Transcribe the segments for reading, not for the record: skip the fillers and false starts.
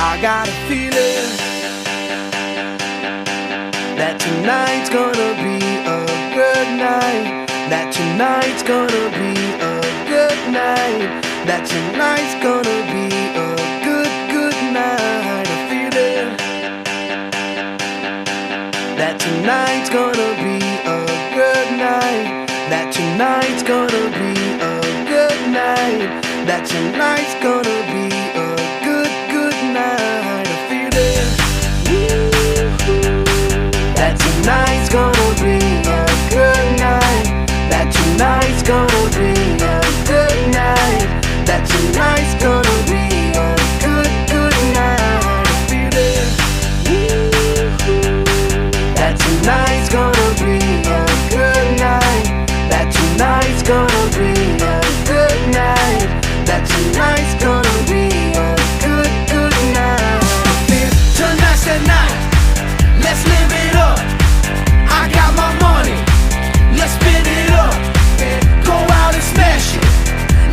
I got a feeling that tonight's gonna be a good night. That tonight's gonna be a good night. That tonight's gonna be a good night. A feeling that tonight's gonna be a good night. That tonight's gonna be a good night. That tonight's gonna be a good night. A feeling that tonight's gonna be a good night. That tonight's gonna be a good night. That tonight's gonna be a good night. A feeling that tonight's gonna be a good night. That tonight's gonna be a good night. That tonight's gonna be a good night. Tonight's the night, let's live it up. I got my money, let's spin it up. Go out and smash it,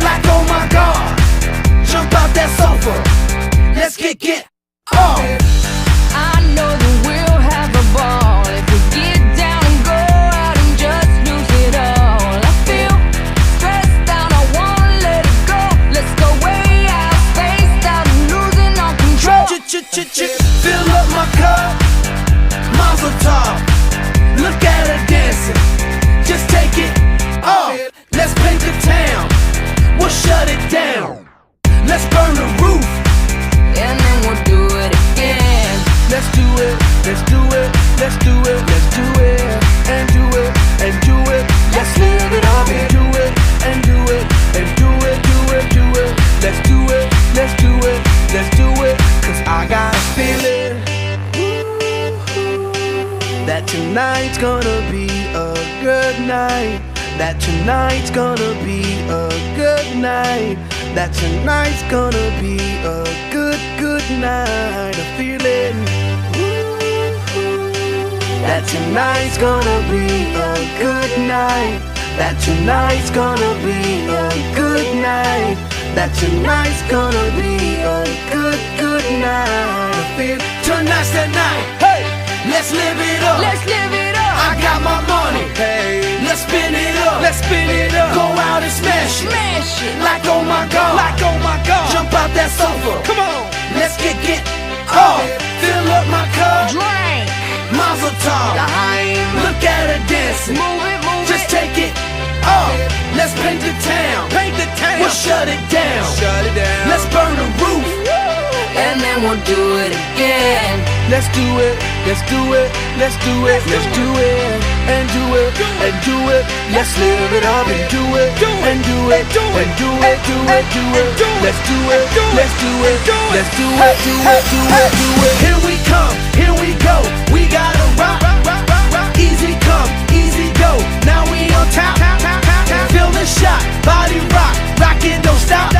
like oh my God. Jump out that sofa, let's get off. I know that we'll have a ball if we get down and go out and just lose it all. I feel stressed out, I wanna let it go. Let's go way out, spaced out and losing all control. Fill up my cup, Mazel tov. Look at her dancing, just take it off. Let's paint the town, we'll shut it down. Let's burn the roof, And then we'll do it again. let's do it, let's do it, let's do it, let's do it, and do it, and do it. Let's live it up and do it, and do it, and do it, do it, do it. Let's do it, let's do it, let's do it. Cause I got a feeling that tonight's gonna be a good night. That tonight's gonna be a good night. That tonight's gonna be a good night. A feeling that tonight's gonna be a good night. That tonight's gonna be a good night. That tonight's gonna be a good night. I feel tonight's the night. Hey, let's live it up. Let's live it up. I got my money. Hey, let's spin it up. Let's spin it up. Go out and smash it. Smash it. Like oh my God. Like oh my God. Jump out that sofa. Come on. Let's get off. Fill up my cup. Drink. Mazel tov. Time. Look at her dancing. Move it, move Just it. take it off. Let's paint the town. Paint the town. We'll shut it down. Shut it down. Let's burn the roof. And then we'll do it again. Let's do it. Let's do it. Let's do it. Let's do it. And do it. And do it. Let's live it up and do it. And do it. And do it. Do it. Do it. Let's do it. Let's do it. Let's do it. Do it. Do it. Do it. Here we come. Here we go. We gotta rock. Easy come. Easy go. Now we on top. Feel the shot. Body rock. Rock it. Don't stop.